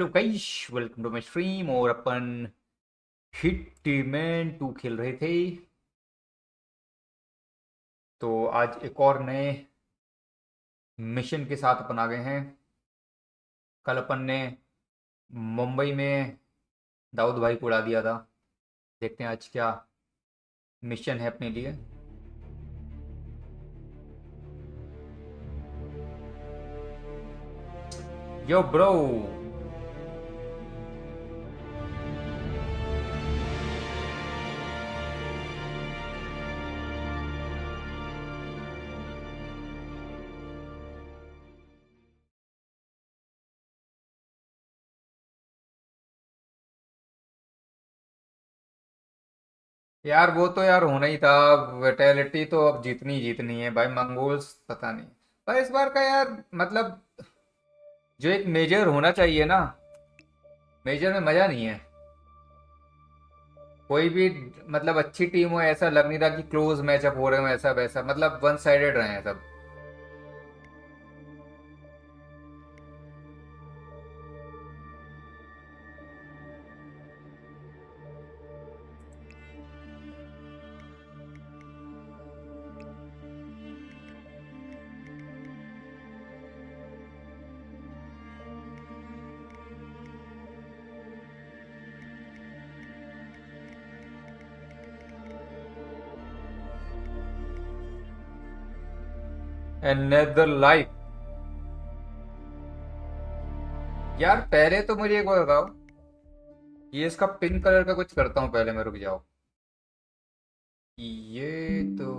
Hello guys, welcome to my stream. और अपन hitman 2 खेल रहे थे। तो आज एक और नए मिशन के साथ अपन आ गए हैं। कल अपन ने मुंबई में दाऊद भाई को उड़ा दिया था। देखते हैं आज क्या मिशन है अपने लिए। यो ब्रो। यार वो तो यार होना ही था। वेटेलिटी तो अब जीतनी ही जीतनी है भाई। मंगोल्स पता नहीं, पर इस बार का यार मतलब जो एक मेजर होना चाहिए ना, मेजर में मजा नहीं है। कोई भी मतलब अच्छी टीम हो, ऐसा लग नहीं रहा कि क्लोज मैचअप हो रहे हो, ऐसा वैसा, मतलब वन साइडेड रहे हैं सब। Another life. यार पहले तो मुझे एक बात बताओ, ये इसका पिंक कलर का कुछ करता हूँ पहले मैं, रुक जाओ। ये तो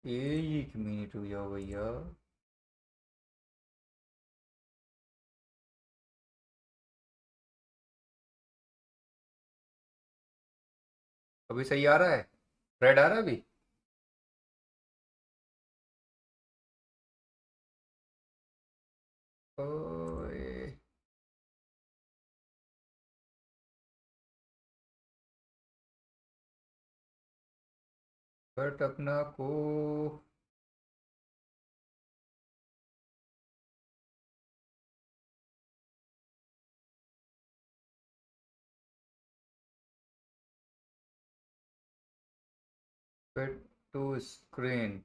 एक मिनट रुक जाओ भैया। अभी सही आ रहा है? रेड आ रहा है अभी? ओए, बट अपना को फिट टू स्क्रीन।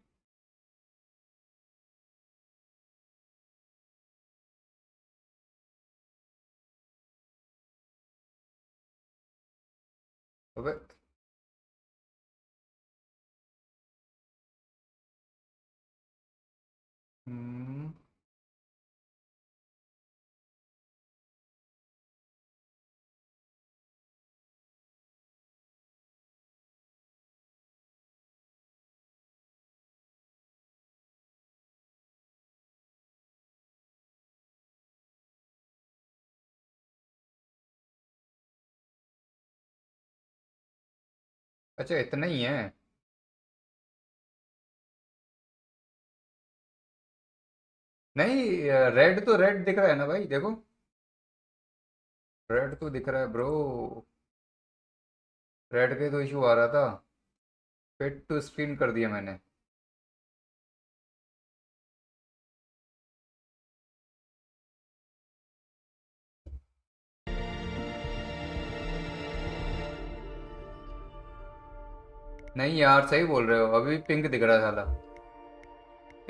अबे हम्म, अच्छा इतना ही है। नहीं, रेड तो रेड दिख रहा है ना भाई, देखो। रेड तो दिख रहा है ब्रो। रेड के तो इशू आ रहा था। फिट टू स्क्रीन कर दिया मैंने। नहीं यार, सही बोल रहे हो, अभी पिंक दिख रहा है साला।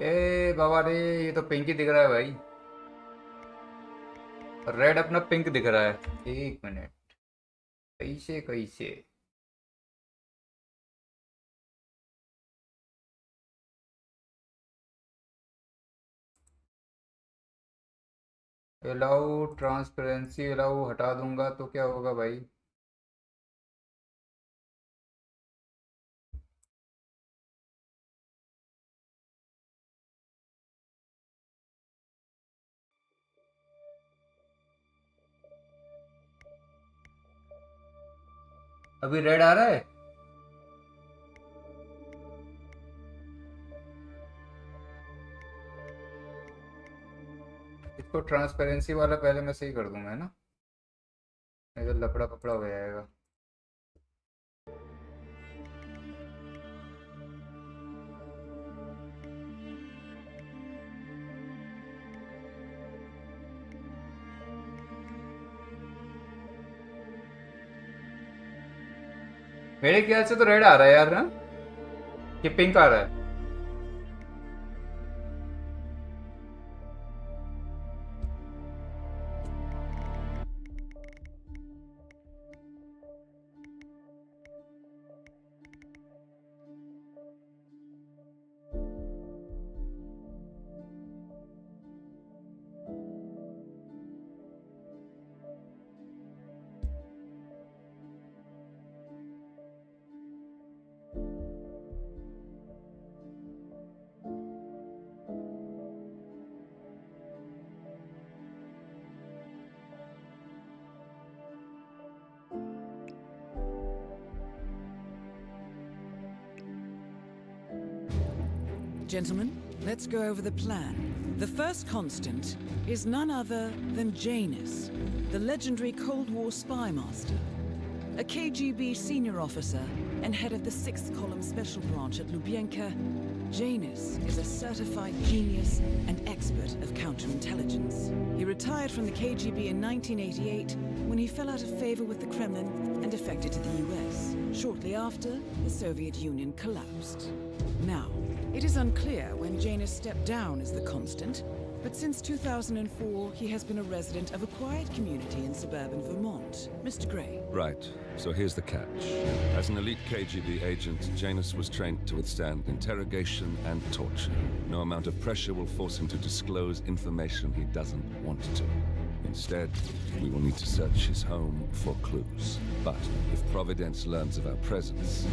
ए बाबा रे, ये तो पिंक ही दिख रहा है भाई। रेड अपना पिंक दिख रहा है। एक मिनट, कैसे कैसे? अलाउ ट्रांसपेरेंसी, अलाउ हटा दूंगा तो क्या होगा भाई? अभी रेड आ रहा है। इसको ट्रांसपेरेंसी वाला पहले मैं सही कर दूंगा, है ना? नहीं तो लफड़ा पपड़ा हो जाएगा। मेरे ख्याल से तो रेड आ रहा है यार ना, कि पिंक आ रहा है। Gentlemen, let's go over the plan. The first constant is none other than Janus, the legendary Cold War spy master. A KGB senior officer and head of the 6th Column Special Branch at Lubyanka, Janus is a certified genius and expert of counterintelligence. He retired from the KGB in 1988 when he fell out of favor with the Kremlin and defected to the US. Shortly after, the Soviet Union collapsed. Now, it is unclear when Janus stepped down as the constant, but since 2004, he has been a resident of a quiet community in suburban Vermont. Mr. Gray. Right. So here's the catch. As an elite KGB agent, Janus was trained to withstand interrogation and torture. No amount of pressure will force him to disclose information he doesn't want to. Instead, we will need to search his home for clues. But if Providence learns of our presence,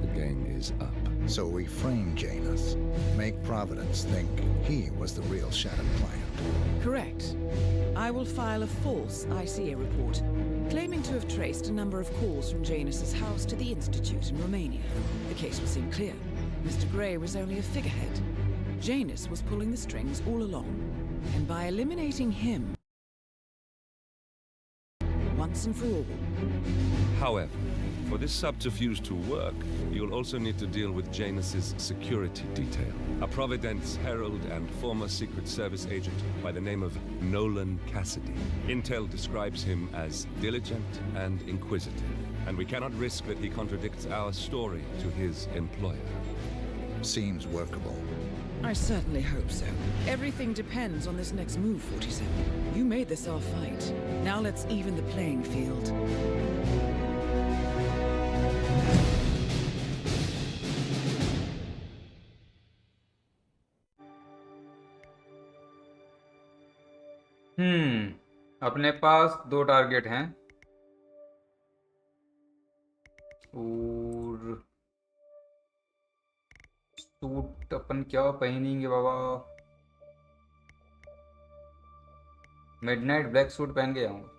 the game is up. So we frame Janus, make Providence think he was the real shattered client. Correct. I will file a false ICA report, claiming to have traced a number of calls from Janus's house to the Institute in Romania. The case will seem clear. Mr. Gray was only a figurehead. Janus was pulling the strings all along. And by eliminating him once and for all. However, for this subterfuge to work, you'll also need to deal with Janus's security detail. A Providence herald and former Secret Service agent by the name of Nolan Cassidy. Intel describes him as diligent and inquisitive, and we cannot risk that he contradicts our story to his employer. Seems workable. I certainly hope so. Everything depends on this next move, 47. You made this our fight. Now let's even the playing field. अपने पास 2 target हैं और suit अपन क्या पहनेंगे बाबा। Midnight black suit पहन के जाऊंगा,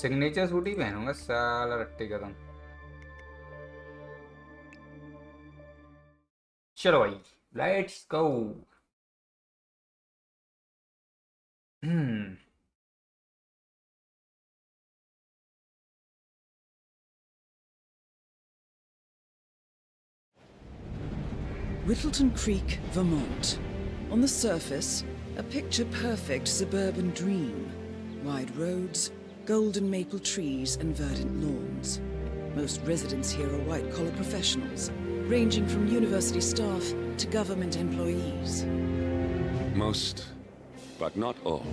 signature suit ही पहनूंगा साला रट्टे कदम। चलो भाई let's go. Whittleton Creek, Vermont. On the surface, a picture-perfect suburban dream. Wide roads, golden maple trees and verdant lawns. Most residents here are white-collar professionals, ranging from university staff to government employees. Most, but not all.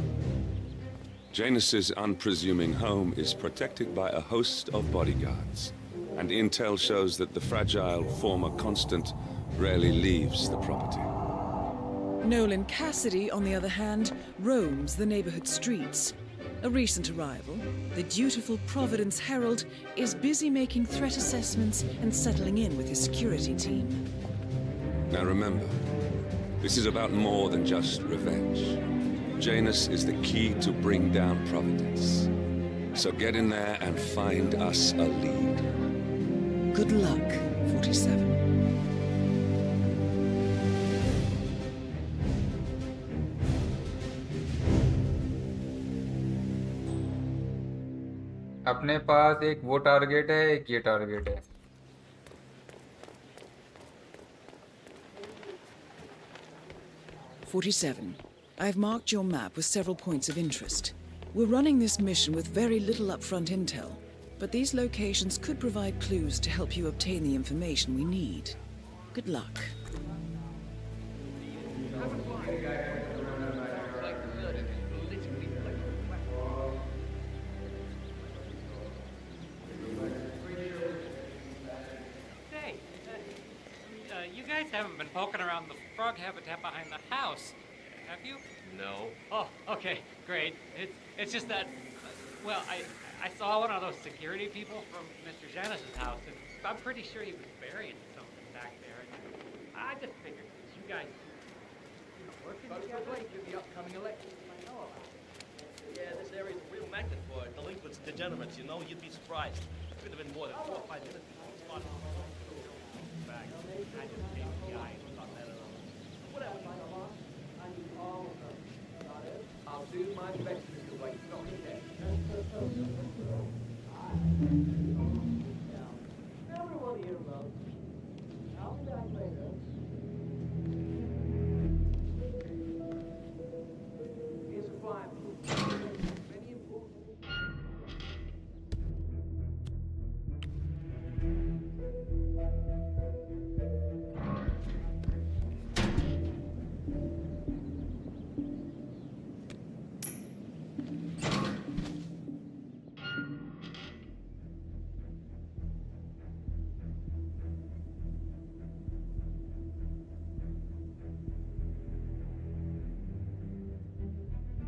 Janus's unpresuming home is protected by a host of bodyguards, and intel shows that the fragile former constant rarely leaves the property. Nolan Cassidy, on the other hand, roams the neighborhood streets. A recent arrival, the dutiful Providence Herald is busy making threat assessments and settling in with his security team. Now remember, this is about more than just revenge. Janus is the key to bring down Providence. So get in there and find us a lead. Good luck, 47. अपने पास एक वो target है, एक ये target है। I've marked your map with several points of interest. We're running this mission with very little upfront intel. but these locations could provide clues to help you obtain the information we need. Good luck. You guys haven't been poking around the frog habitat behind the house, have you? No. Oh, okay, great. It's just that, well, I saw one of those security people from Mr. Janice's house, and I'm pretty sure he was burying something back there. And I just figured you guys, working together in the upcoming election. I know about it. Yeah, this area's a real magnet for delinquents, degenerates, you know? You'd be surprised. Could have been more than 4 or 5 minutes before we spotted them. Back. I just gave the eye and thought that out. Whatever. I need all of them. Got it? I'll do my best to do what you don't say. Everyone here loves. I'll be back later. Here's a fine. Many important.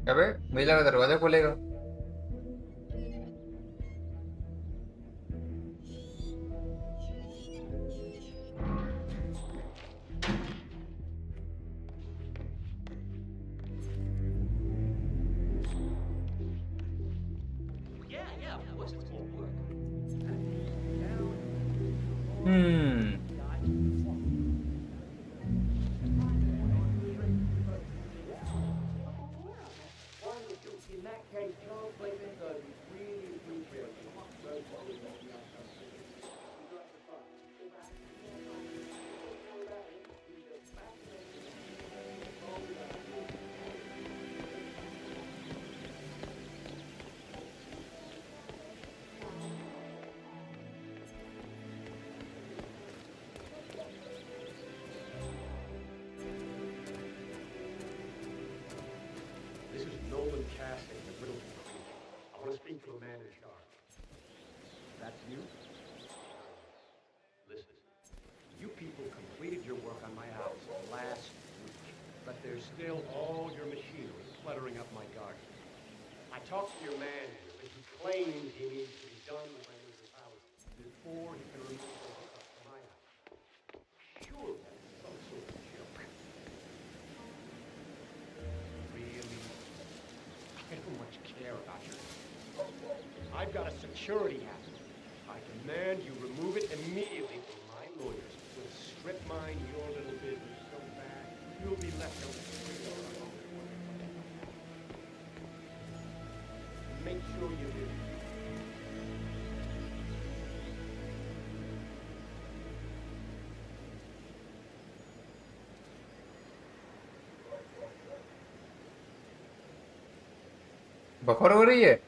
क्या बे मुझे लगा दरवाजा खोलेगा। Yeah, of course it's more work. In that case, Charles Clayton does really appreciate it. This is Nolan Casting, the Riddle Creek. I want to speak to a man in charge. That's you? Listen, you people completed your work on my house last week, but there's still all your machinery cluttering up my garden. I talked to your manager, and he claims he needs to be done with my neighbor's house before he can remove the hookup to my house. Sure, that's some sort of joke. Really? I don't much care about your... I've got a security hazard. I demand you remove it immediately or my lawyers will strip mine your little business so bad you'll be left on the street or alone. Make sure you do. Buffer हो रही है।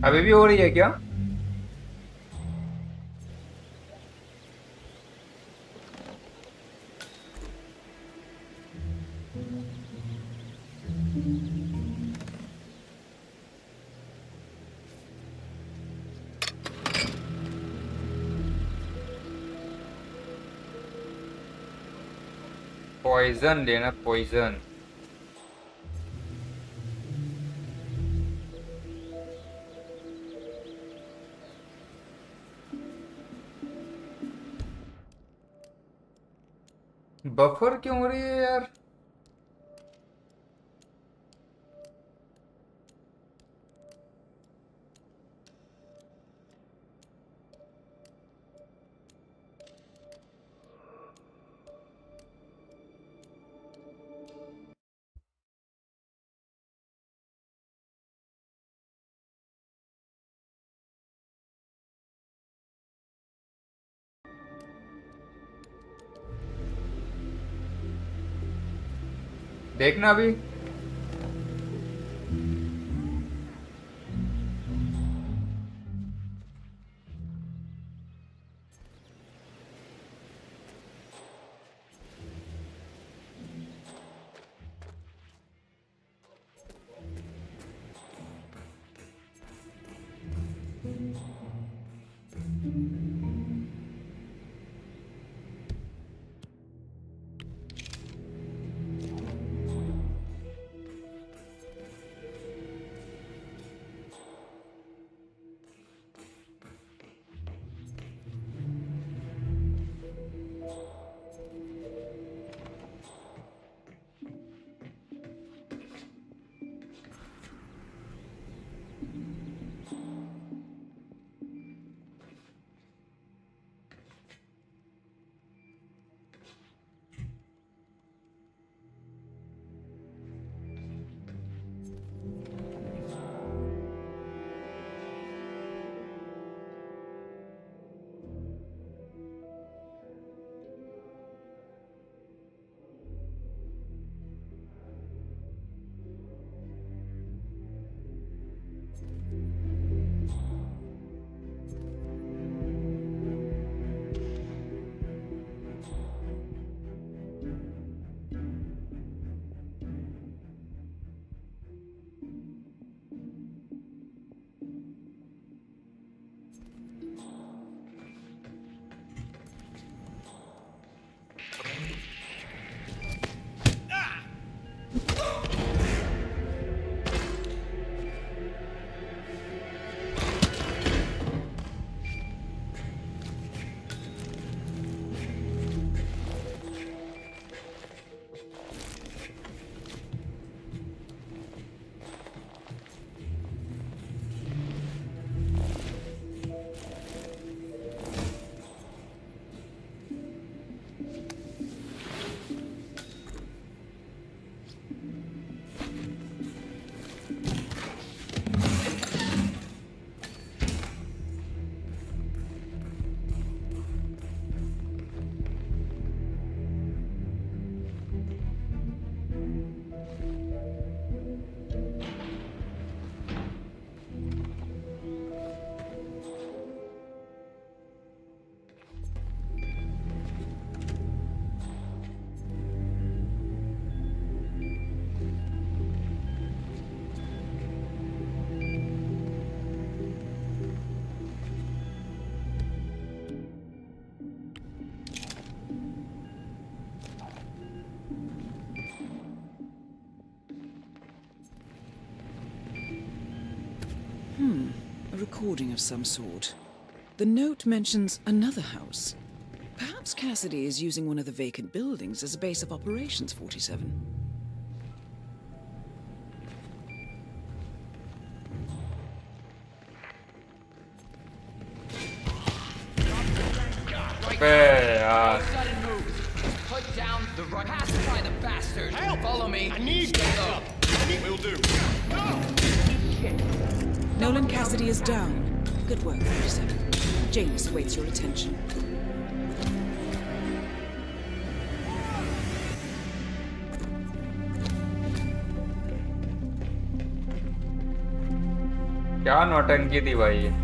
अभी भी हो रही है क्या? Poison लेना, पॉइजन। बफर क्यों हो रही है यार? देखना अभी। A recording of some sort. The note mentions another house. Perhaps Cassidy is using one of the vacant buildings as a base of operations, 47. यार Sudden moves. Put down the run. Pacify the bastard. Help! Follow me. I need help. Will do. Nolan Cassidy is down. Good work, 47. Janus awaits your attention. क्या नौटंकी थी भाई ये।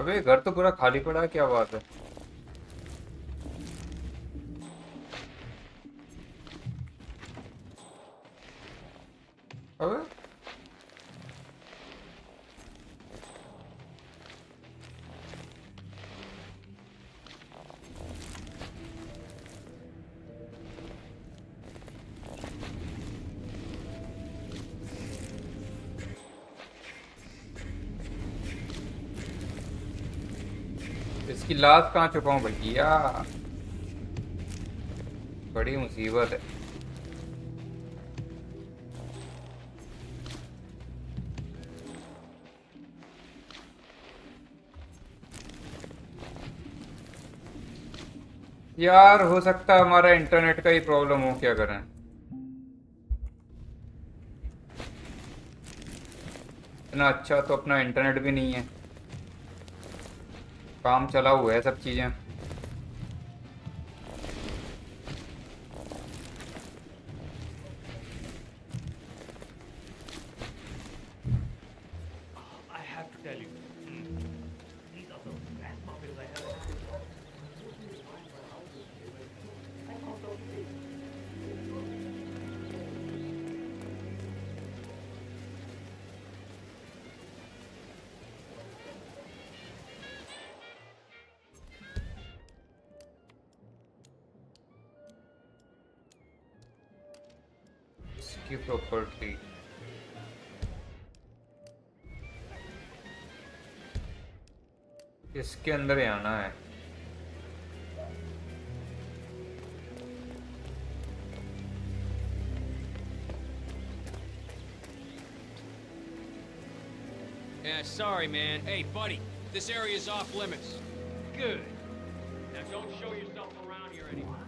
अबे घर तो पूरा खाली पड़ा है, क्या बात है। अबे इसकी लाश कहाँ छुपाऊं भैया, बड़ी मुसीबत है। यार हो सकता है हमारा इंटरनेट का ही प्रॉब्लम हो, क्या करें। इतना अच्छा तो अपना इंटरनेट भी नहीं है, काम चला हुआ है सब चीज़ें। I have to tell you. These are those fast muffins I have. इसकी प्रॉपर्टी इसके अंदर ही आना है। Yeah, sorry, man. Hey, buddy, this area's off limits. Good. Now don't show yourself around here anymore.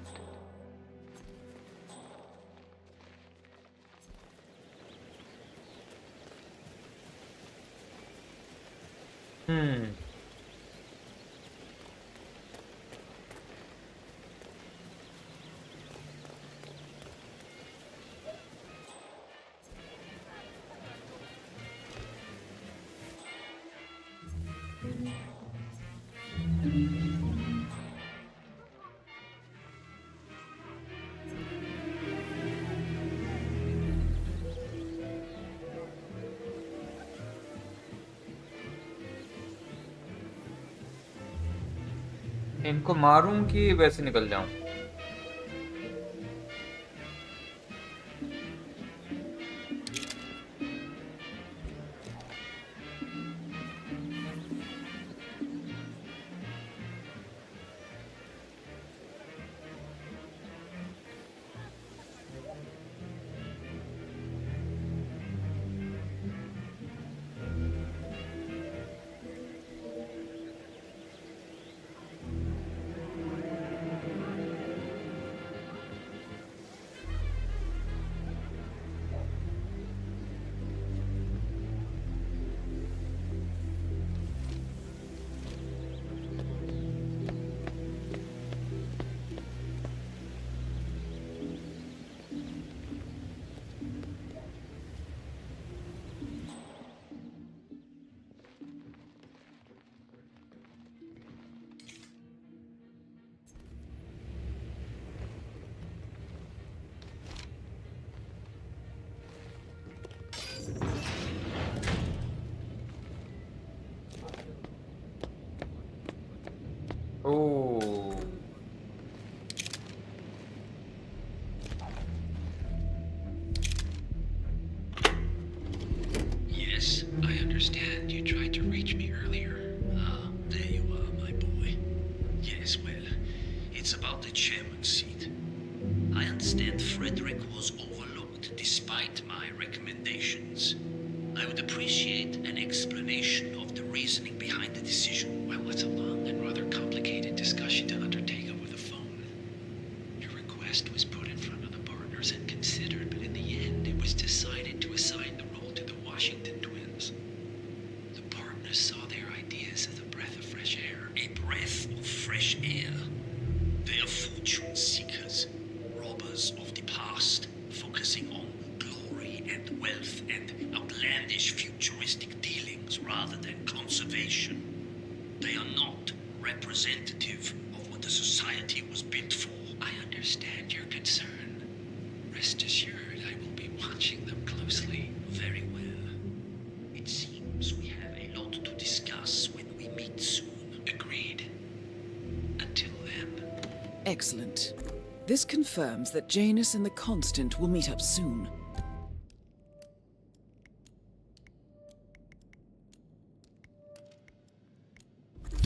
इनको मारूं कि वैसे निकल जाऊं। Oh. Yes, I understand you tried to reach me earlier. Ah, there you are, my boy. Yes, well, it's about the chairman's seat. I understand Frederick was overlooked despite my recommendations. I would appreciate an explanation of the reasoning behind the decision. Well, it's a long and rather complicated discussion to undertake over the phone. Your request was put in front of the partners and considered, but in the end, it was decided to assign the role to the Washington twins. The partners saw their ideas as a breath of fresh air. A breath of fresh air. They are fortune seekers, robbers of the past, focusing on glory and wealth and outlandish futuristic dealings rather than conservation. They are not representative of what the society was built for. I understand your concern. Rest assured, I will be watching them closely. Very well. It seems we have a lot to discuss when we meet soon. Agreed. Until then. Excellent. This confirms that Janus and the Constant will meet up soon.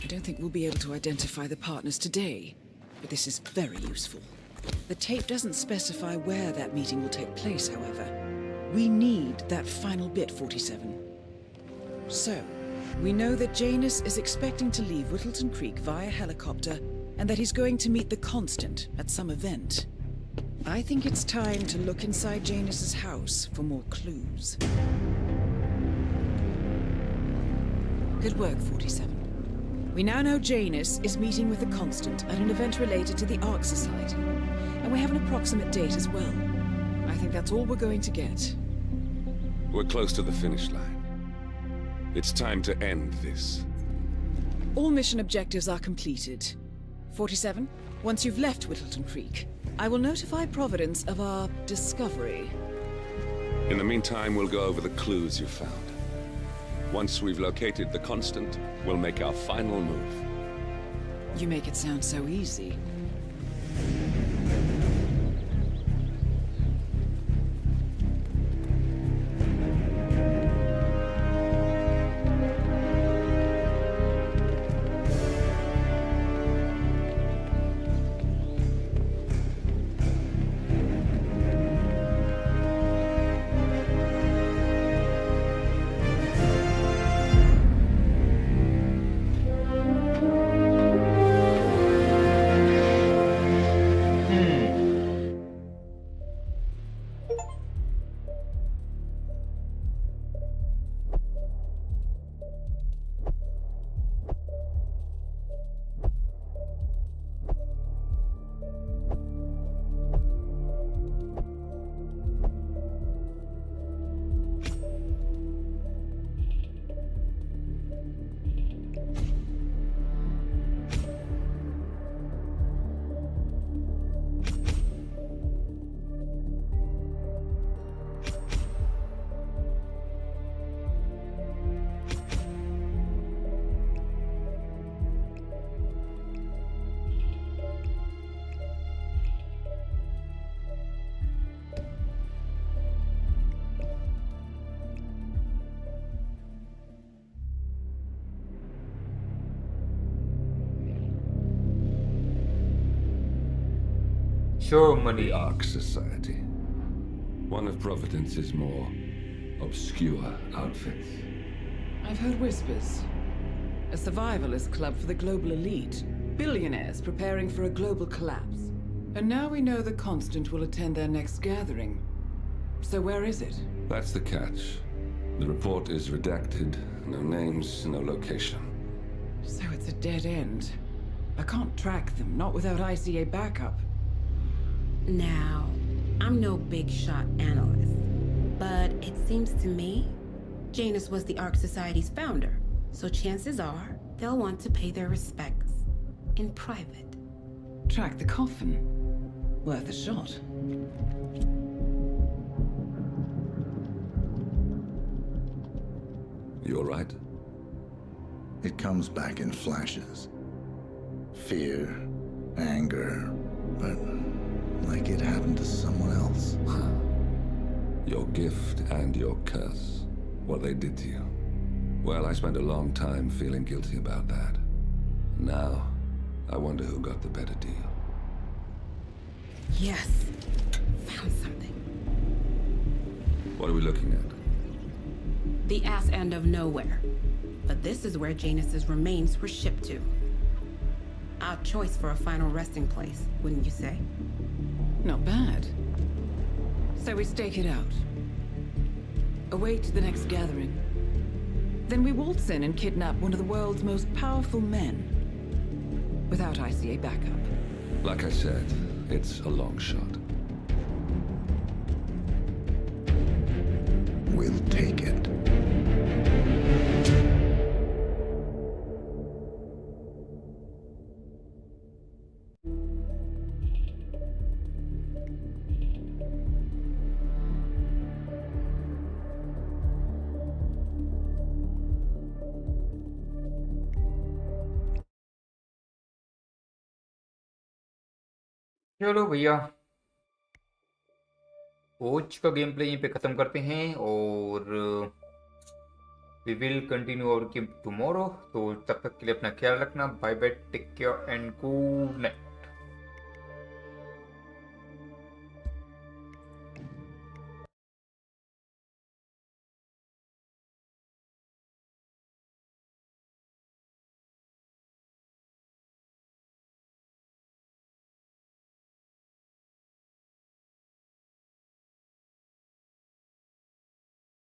I don't think we'll be able to identify the partners today, but this is very useful. The tape doesn't specify where that meeting will take place, however. We need that final bit, 47. So, we know that Janus is expecting to leave Whittleton Creek via helicopter, and that he's going to meet the Constant at some event. I think it's time to look inside Janus's house for more clues. Good work, 47. We now know Janus is meeting with the Constant at an event related to the Ark Society, and we have an approximate date as well. I think that's all we're going to get. We're close to the finish line. It's time to end this. All mission objectives are completed. 47, once you've left Whittleton Creek, I will notify Providence of our discovery. In the meantime, we'll go over the clues you found. Once we've located the Constant, we'll make our final move. You make it sound so easy. Show money. The Ark Society. One of Providence's more obscure outfits. I've heard whispers. A survivalist club for the global elite. Billionaires preparing for a global collapse. And now we know the Constant will attend their next gathering. So where is it? That's the catch. The report is redacted. No names, no location. So it's a dead end. I can't track them, not without ICA backup. Now, I'm no big shot analyst, but it seems to me Janus was the Ark Society's founder, so chances are they'll want to pay their respects in private. Track the coffin. Worth a shot. You all right? It comes back in flashes. Fear, anger, but like it happened to someone else. Your gift and your curse. What they did to you. Well, I spent a long time feeling guilty about that. Now, I wonder who got the better deal. Yes, found something. What are we looking at? The ass end of nowhere. But this is where Janus's remains were shipped to. Odd choice for a final resting place, wouldn't you say? Not bad. So we stake it out. Await the next gathering. Then we waltz in and kidnap one of the world's most powerful men. Without ICA backup. Like I said, it's a long shot. We'll take it. चलो भैया, आज का game play यहीं पे ख़त्म करते हैं और we will continue our game tomorrow. तो तब तक के लिए अपना ख्याल रखना। Bye bye, take care and good night.